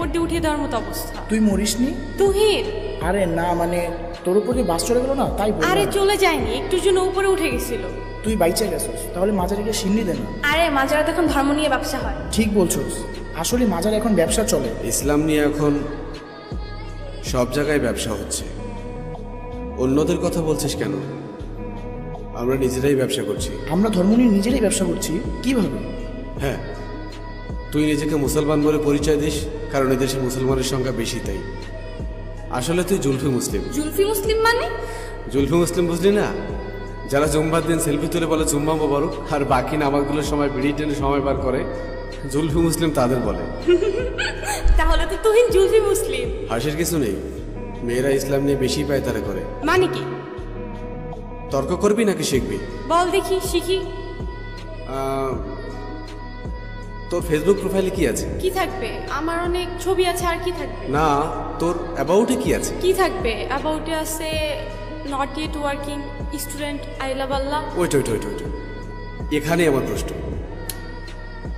উপর দিয়ে উঠিয়ে দেওয়ার মতো অবস্থা। তুই মরিসনি? তুহিন আরে না, মানে তোর উপর যে বাস চলে গেল না, তাই বললাম। আরে চলে যায়নি, একটুর জন্য উপরে উঠে গেছিল। তুই বাইচে গেছিস, তাহলে মাজারে গিয়ে সিন্নি দে না। আরে মাজারা এখন ধর্ম নিয়ে ব্যবসা হয়। ঠিক বলছোস, আসলে মাজার এখন ব্যবসা চলে। ইসলাম নিয়ে এখন সব জায়গায় ব্যবসা হচ্ছে। অন্যদের কথা বলছিস কেন? আমরা নিজেরাই ব্যবসা করছি। আমরা ধর্ম নিয়ে নিজেরাই ব্যবসা করছি? কিভাবে? হ্যাঁ, তুই নিজেকে মুসলমান বলে পরিচয় দিস, কারণ এদেশে মুসলমানের সংখ্যা বেশি, তাই। আসলে তুই জুলফি মুসলিম। জুলফি মুসলিম মানে? জুলফি মুসলিম বুঝলি না? যারা জুম্মার দিন সেলফি তুলে বলে জুম্মা মোবারক, আর বাকি নামাজগুলোর সময় বিড়ি টেনে সময় পার করে, জুলফি মুসলিম তাদের বলে। তাহলে তো তুহিন জুলফি মুসলিম। হাসির কিছু নেই, মেয়েরা ইসলাম নিয়ে বেশি পায় তারা করে। মানে কি? তর্ক করবি নাকি শিখবি? বল দেখি, শিখি। তোর ফেসবুক প্রোফাইলে কি আছে? কি থাকবে? আমার অনেক ছবি আছে, আর কি থাকবে? না, তোর অ্যাবাউটে কি আছে? কি থাকবে? অ্যাবাউটে আছে not yet working student, I love Allah. Wait wait wait wait এখানে আমার প্রশ্ন,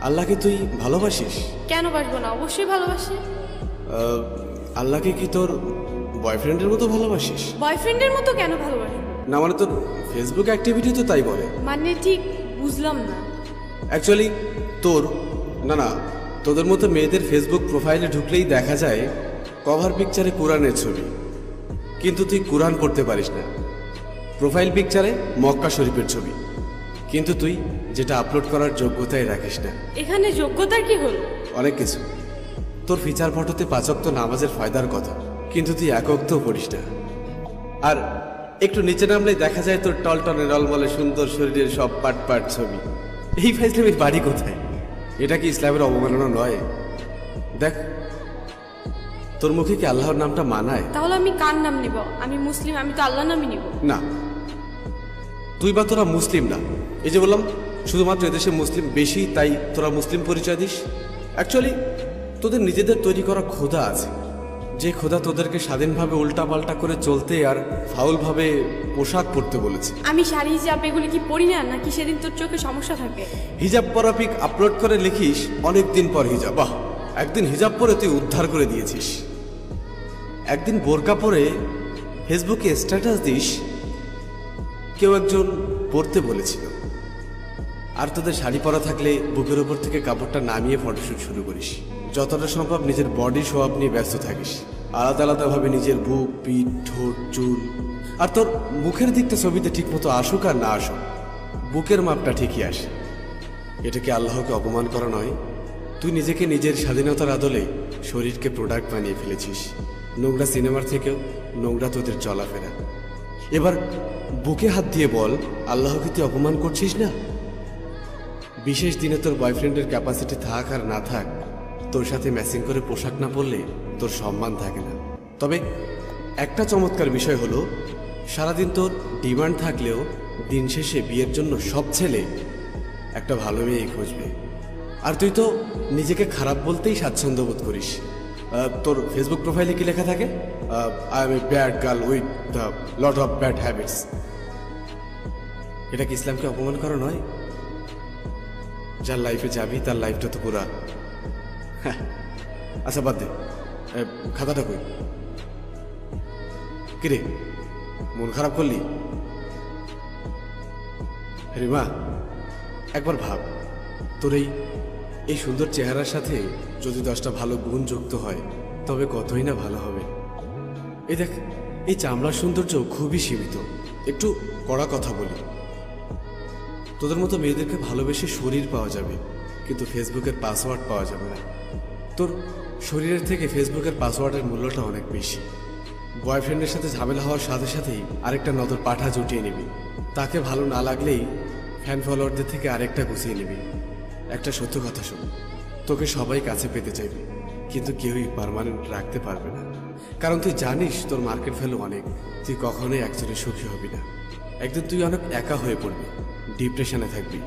আল্লাহকে তুই ভালোবাসিস? কেন বাসবো না, অবশ্যই ভালোবাসি। আল্লাহকে কি তোর বয়ফ্রেন্ডের মতো ভালোবাসিস? বয়ফ্রেন্ডের মতো কেন ভালোবাসি? না মানে তোর ফেসবুক অ্যাক্টিভিটি তো তাই বলে। মানে ঠিক বুঝলাম না। অ্যাকচুয়ালি তোর না, তোদের মতো মেয়েদের ফেসবুক প্রোফাইলে ঢুকলেই দেখা যায় কভার পিকচারে কোরআনের ছবি, কিন্তু তুই কোরআন পড়তে পারিস না। প্রোফাইল পিকচারে মক্কা শরীফের ছবি, কিন্তু তুই যেটা আপলোড করার যোগ্যতাই রাখিস না। এখানে যোগ্যতার কি হলো? অনেক কিছু। তোর ফিচার ফটোতে 5 ওয়াক্ত নামাজের ফায়দার কথা, কিন্তু তুই 1 ওয়াক্তও পড়িস না। আর একটু নিচে নামলেই দেখা যায় তোর টলটনে রলমলে সুন্দর শরীরের সব পাট পাট ছবি। এই ফাইজলামের বাড়ি কোথায়? এটা কি ইসলামের অবমাননা নয়? দেখ, তোর মুখে কি আল্লাহর নামটা মানায়? তাহলে আমি কার নাম নিব? আমি মুসলিম, আমি তো আল্লাহর নামই নিব। না, তুই বা তোরা মুসলিম না। এই যে বললাম, শুধুমাত্র এদেশে মুসলিম বেশি, তাই তোরা মুসলিম পরিচয় দিস। অ্যাকচুয়ালি তোদের নিজেদের তৈরি করা খোদা আছে, যে খোদা তোদেরকে স্বাধীনভাবে উল্টাপাল্টা করে চলতে আর ফাউলভাবে পোশাক পরতে বলেছে। আমি শাড়ি হিজাব এগুলি কি পরি না, নাকি সেদিন তোর চোখে সমস্যা থাকে? হিজাব পরা পিক আপলোড করে লিখিস অনেক দিন পর হিজাব। বাহ, একদিন হিজাব পরে তুই উদ্ধার করে দিয়েছিস। একদিন বোরকা পরে ফেসবুকে স্ট্যাটাস দিস কেউ একজন পড়তে বলেছিল। আর তোদের শাড়ি পরা থাকলে বুকের ওপর থেকে কাপড়টা নামিয়ে ফটোশুট শুরু করিস। যতটা সম্ভব নিজের বডি শো আপ নিয়ে ব্যস্ত থাকিস, আলাদা আলাদাভাবে নিজের বুক, পিঠ, ঠোঁট, চুল। আর তোর মুখের দিকটা ছবিতে ঠিক মতো আসুক আর না আসুক, বুকের মাপটা ঠিকই আসে। এটা কি আল্লাহকে অপমান করা নয়? তুই নিজেকে নিজের স্বাধীনতার আদলে শরীরকে প্রোডাক্ট বানিয়ে ফেলেছিস। নোংরা সিনেমার থেকেও নোংরা তোদের চলাফেরা। এবার বুকে হাত দিয়ে বল, আল্লাহকে তুই অপমান করছিস না? বিশেষ দিনে তোর বয়ফ্রেন্ডের ক্যাপাসিটি থাক আর না থাক, তোর সাথে ম্যাচিং করে পোশাক না পরলে তোর সম্মান থাকে না। তবে একটা চমৎকার বিষয় হলো, সারাদিন তোর ডিমান্ড থাকলেও দিন শেষে বিয়ের জন্য সব ছেলে একটা ভালো মেয়েই খুঁজবে। আর তুই তো নিজেকে খারাপ বলতেই স্বাচ্ছন্দ্য বোধ করিস। তোর ফেসবুক প্রোফাইলে কি লেখা থাকে? I M a bad girl with the lot of bad habits. এটা কি ইসলামকে অপমান করা নয়? যার লাইফে যাবি তার লাইফটা তো পুরা। আচ্ছা বাদ দে, খাতাটা কই? কিরে, মন খারাপ করলি? রিমা, একবার ভাব, তোর এই সুন্দর চেহারার সাথে যদি 10টা ভালো গুণ যুক্ত হয়, তবে কতই না ভালো হবে। এই দেখ, এই চামড়ার সৌন্দর্য খুবই সীমিত। একটু কড়া কথা বলি, তোদের মতো মেয়েদেরকে ভালোবেসে শরীর পাওয়া যাবে, কিন্তু ফেসবুকের পাসওয়ার্ড পাওয়া যাবে না। তোর শরীরের থেকে ফেসবুকের পাসওয়ার্ডের মূল্যটা অনেক বেশি। বয়ফ্রেন্ডের সাথে ঝামেলা হওয়ার সাথে সাথেই আরেকটা নতুন পাঠা জুটিয়ে নিবি। তাকে ভালো না লাগলেই ফ্যান ফলোয়ারদের থেকে আরেকটা গুছিয়ে নিবি। একটা সত্য কথা শোন, তোকে সবাই কাছে পেতে চাইবে, কিন্তু কেউই পার্মানেন্ট রাখতে পারবে না। কারণ তুই জানিস তোর মার্কেট ভ্যালু অনেক, তুই কখনোই অ্যাকচুয়ালি সুখী হবি না। একদিন তুই অনেক একা হয়ে পড়বি, ডিপ্রেশনে থাকবি।